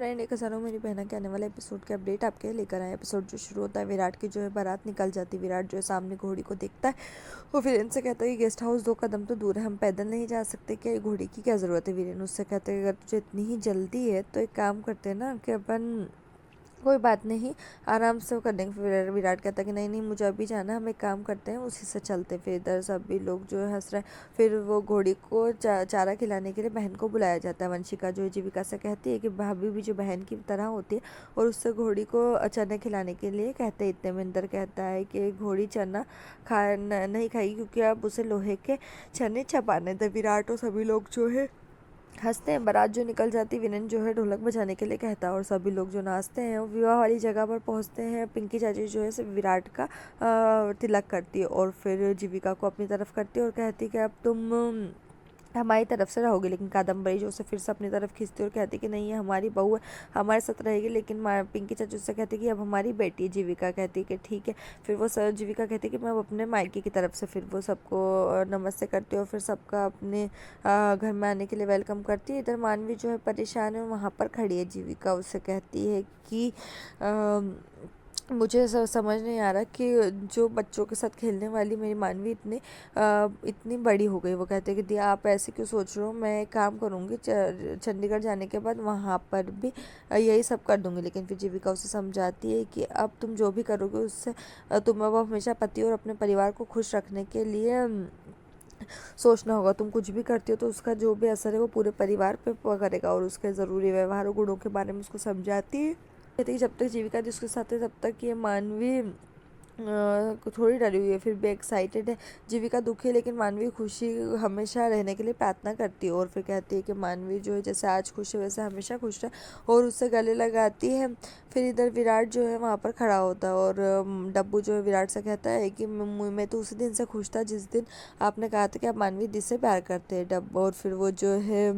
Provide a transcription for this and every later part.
Friend, एक हज़ारों मेरी बहना के आने वाले एपिसोड के अपडेट आपके लिए लेकर आए। एपिसोड जो शुरू होता है, विराट की जो है बारात निकल जाती है। विराट जो है सामने घोड़ी को देखता है, वो वीरेन से कहता है कि गेस्ट हाउस 2 कदम तो दूर है, हम पैदल नहीं जा सकते, क्या ये घोड़ी की क्या ज़रूरत है। वीरेन उससे कहते हैं अगर तुझे इतनी ही जल्दी है तो एक काम करते हैं ना कि अपन कोई बात नहीं, आराम से वो कर देंगे। फिर विराट कहता है कि नहीं नहीं, मुझे अभी जाना है, हम एक काम करते हैं उसी से चलते। फिर इधर सभी लोग जो है हंस रहे हैं। फिर वो घोड़ी को चारा खिलाने के लिए बहन को बुलाया जाता है। वंशिका जो है जीविका से कहती है कि भाभी भी जो बहन की तरह होती है, और उससे घोड़ी को चने खिलाने के लिए कहते हैं। इतने में इंदर कहता है कि घोड़ी चना नहीं खाएगी क्योंकि अब उसे लोहे के चने चबाने थे। विराट और सभी लोग जो है हंसते हैं। बारात जो निकल जाती, विनन जो है ढोलक बजाने के लिए कहता है और सभी लोग जो नाचते हैं। विवाह वाली जगह पर पहुंचते हैं। पिंकी चाची जो है सिर्फ विराट का तिलक करती है और फिर जीविका को अपनी तरफ करती है और कहती है कि अब तुम हमारी तरफ से रहोगे। लेकिन कादम्बरी जो उसे फिर से अपनी तरफ खींचती है और कहती है कि नहीं, ये हमारी बहू है, हमारे साथ रहेगी। लेकिन पिंकी चाचू से कहती है कि अब हमारी बेटी है। जीविका कहती है कि ठीक है। फिर वो जीविका कहती है कि मैं अब अपने मायके की तरफ से, फिर वो सबको नमस्ते करती है और फिर सबका अपने घर में आने के लिए वेलकम करती है। इधर मानवी जो है परेशान है, वहाँ पर खड़ी है। जीविका उससे कहती है कि मुझे समझ नहीं आ रहा कि जो बच्चों के साथ खेलने वाली मेरी मानवी इतनी बड़ी हो गई। वो कहते हैं कि दिया, आप ऐसे क्यों सोच रहे हो, मैं एक काम करूँगी, चंडीगढ़ जाने के बाद वहाँ पर भी यही सब कर दूँगी। लेकिन फिर जीविका उसे समझाती है कि अब तुम जो भी करोगे उससे तुम्हें वो हमेशा पति और अपने परिवार को खुश रखने के लिए सोचना होगा। तुम कुछ भी करती हो तो उसका जो भी असर है वो पूरे परिवार पे करेगा। और उसके ज़रूरी व्यवहार और गुणों के बारे में उसको समझाती है। कहती है जब तक जीविका जिसके साथ है तब तक ये मानवी थोड़ी डरी हुई है, फिर भी एक्साइटेड है। जीविका दुखी है लेकिन मानवी खुशी हमेशा रहने के लिए प्रार्थना करती है और फिर कहती है कि मानवी जो है जैसे आज खुश है वैसे हमेशा खुश रहे, और उससे गले लगाती है। फिर इधर विराट जो है वहाँ पर खड़ा होता है और डब्बू जो है विराट से कहता है कि मैं तो उसी दिन से खुश था जिस दिन आपने कहा था कि आप मानवी दिल से प्यार करते हैं डब्बू। और फिर वो जो है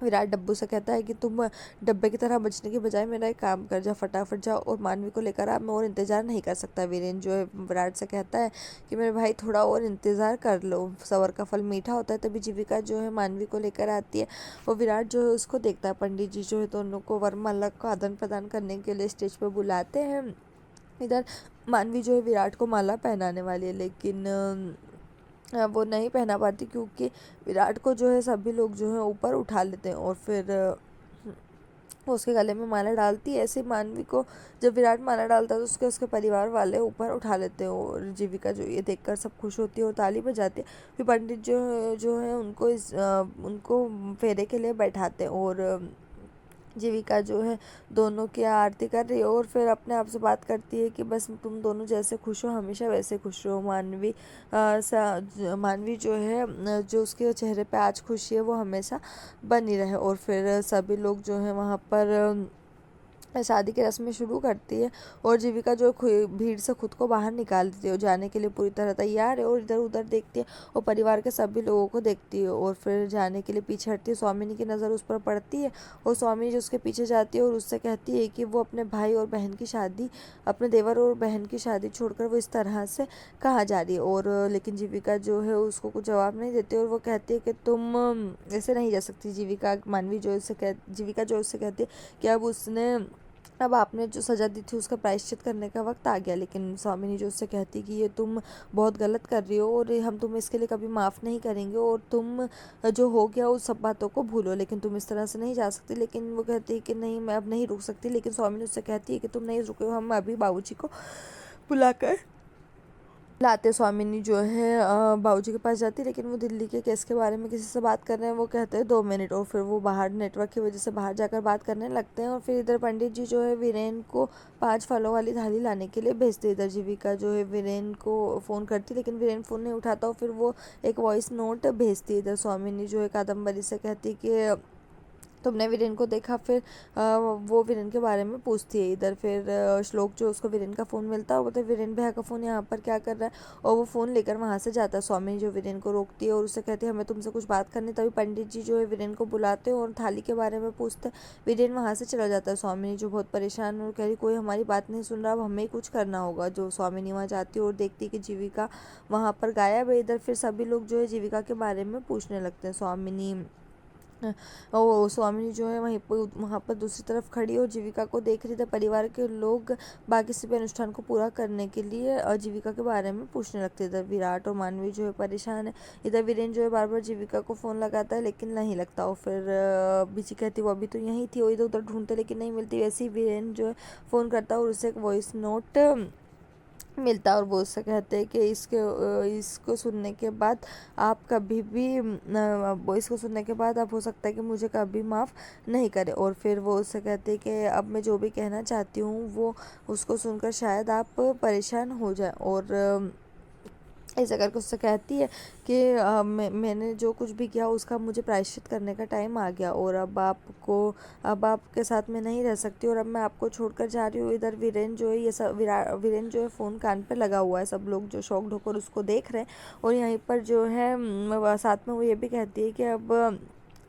विराट डब्बू से कहता है कि तुम डब्बे की तरह बचने के बजाय मेरा एक काम कर, जा फटाफट जाओ और मानवी को लेकर आ, मैं और इंतज़ार नहीं कर सकता। वीरेन जो है विराट से कहता है कि मेरे भाई थोड़ा और इंतज़ार कर लो, सबर का फल मीठा होता है। तभी जीविका जो है मानवी को लेकर आती है। वो विराट जो है उसको देखता है। पंडित जी जो है दोनों को वरमाला का आदान प्रदान करने के लिए स्टेज पर बुलाते हैं। इधर मानवी जो है विराट को माला पहनाने वाली है, लेकिन वो नहीं पहना पाती क्योंकि विराट को जो है सभी लोग जो है ऊपर उठा लेते हैं और फिर वो उसके गले में माला डालती है। ऐसे मानवी को जब विराट माला डालता है तो उसके उसके परिवार वाले ऊपर उठा लेते हैं और जीविका जो ये देखकर सब खुश होती है और ताली बजाती है। फिर पंडित जो है उनको फेरे के लिए बैठाते हैं और जीविका जो है दोनों की आरती कर रही है और फिर अपने आप से बात करती है कि बस तुम दोनों जैसे खुश हो हमेशा वैसे खुश रहो। मानवी जो है जो उसके चेहरे पे आज खुशी है वो हमेशा बनी रहे। और फिर सभी लोग जो है वहाँ पर शादी की रस्में शुरू करती है और जीविका जो भीड़ से खुद को बाहर निकाल देती है और जाने के लिए पूरी तरह तैयार है और इधर उधर देखती है और परिवार के सभी लोगों को देखती है और फिर जाने के लिए पीछे हटती है। स्वामिनी की नज़र उस पर पड़ती है और स्वामिनी जो उसके पीछे जाती है और उससे कहती है कि वो अपने भाई और बहन की शादी, अपने देवर और बहन की शादी छोड़कर वो इस तरह से कहाँ जा रही है। और लेकिन जीविका जो है उसको कुछ जवाब नहीं देती और वो कहती है कि तुम ऐसे नहीं जा सकती। जीविका जो उससे कहती है कि अब आपने जो सज़ा दी थी उसका प्रायश्चित करने का वक्त आ गया। लेकिन स्वामिनी जो उससे कहती कि ये तुम बहुत गलत कर रही हो और हम तुम्हें इसके लिए कभी माफ़ नहीं करेंगे और तुम जो हो गया उस सब बातों को भूलो, लेकिन तुम इस तरह से नहीं जा सकती। लेकिन वो कहती है कि नहीं, मैं अब नहीं रुक सकती। लेकिन स्वामिनी उससे कहती है कि तुम नहीं रुके हो, हम अभी बाबूजी को बुलाकर लाते। स्वामिनी जो है बाबूजी के पास जाती है लेकिन वो दिल्ली के केस के बारे में किसी से बात कर रहे हैं। वो कहते हैं 2 मिनट और फिर वो बाहर नेटवर्क की वजह से बाहर जाकर बात करने लगते हैं। और फिर इधर पंडित जी जो है वीरेन को 5 फलों वाली थाली लाने के लिए भेजते। इधर जीविका जो है वीरेन को फ़ोन करती लेकिन वीरेन फ़ोन नहीं उठाता और फिर वो एक वॉइस नोट भेजती। इधर स्वामिनी जो है कादम्बरी से कहती कि तुमने वीरेन को देखा। फिर वो वीरेन के बारे में पूछती है। इधर फिर श्लोक जो उसको वीरेन का फ़ोन मिलता है, वो बोलता है वीरेन भैया का फ़ोन यहाँ पर क्या कर रहा है, और वो फ़ोन लेकर वहाँ से जाता है। स्वामी जो वीरेन को रोकती है और उससे कहती है हमें तुमसे कुछ बात करनी। तभी पंडित जी जो है वीरेन को बुलाते हैं और थाली के बारे में पूछते हैं। वीरेन वहाँ से चला जाता है। स्वामिनी जो बहुत परेशान और कह रही कोई हमारी बात नहीं सुन रहा, अब हमें कुछ करना होगा। जो स्वामिनी वहाँ जाती है और देखती है कि जीविका वहाँ पर गायब है। इधर फिर सभी लोग जो है जीविका के बारे में पूछने लगते हैं। स्वामिनी वो स्वामिनी जो है वहाँ पर दूसरी तरफ खड़ी और जीविका को देख रही थी। परिवार के लोग बाकी सभी अनुष्ठान को पूरा करने के लिए जीविका के बारे में पूछने लगते थे। विराट और मानवी जो है परेशान है। इधर वीरेन जो है बार बार जीविका को फ़ोन लगाता है लेकिन नहीं लगता। और फिर बीची कहती वो अभी तो यहीं थी, वो इधर उधर ढूंढते लेकिन नहीं मिलती। वैसे ही वीरेन जो है फ़ोन करता है और उसे एक वॉइस नोट मिलता है और वो उससे कहते हैं कि इसको सुनने के बाद आप कभी भी वो इसको सुनने के बाद आप हो सकता है कि मुझे कभी माफ़ नहीं करे। और फिर वो उससे कहते हैं कि अब मैं जो भी कहना चाहती हूँ वो उसको सुनकर शायद आप परेशान हो जाए। और ऐसा करके उससे कहती है कि मैंने जो कुछ भी किया उसका मुझे प्रायश्चित करने का टाइम आ गया और अब आपके साथ मैं नहीं रह सकती और अब मैं आपको छोड़कर जा रही हूँ। इधर वीरेन जो है ये सब वीरेन जो है फ़ोन कान पे लगा हुआ है। सब लोग जो शॉक्ड होकर उसको देख रहे हैं और यहीं पर जो है साथ में वो ये भी कहती है कि अब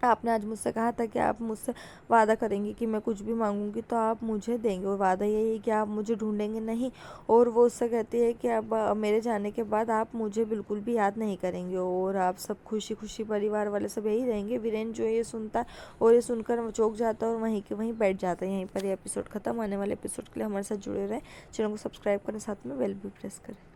आपने आज मुझसे कहा था कि आप मुझसे वादा करेंगे कि मैं कुछ भी मांगूंगी तो आप मुझे देंगे और वादा यही है कि आप मुझे ढूंढेंगे नहीं। और वो उससे कहती है कि अब मेरे जाने के बाद आप मुझे बिल्कुल भी याद नहीं करेंगे और आप सब खुशी खुशी परिवार वाले सब यही रहेंगे। वीरेन जो है ये सुनता है और ये सुनकर वो चौंक जाता है और वहीं के वहीं बैठ जाता है। यहीं पर ये एपिसोड खत्म। आने वाले एपिसोड के लिए हमारे साथ जुड़े रहें, चैनल को सब्सक्राइब करें, साथ में बेल भी प्रेस करें।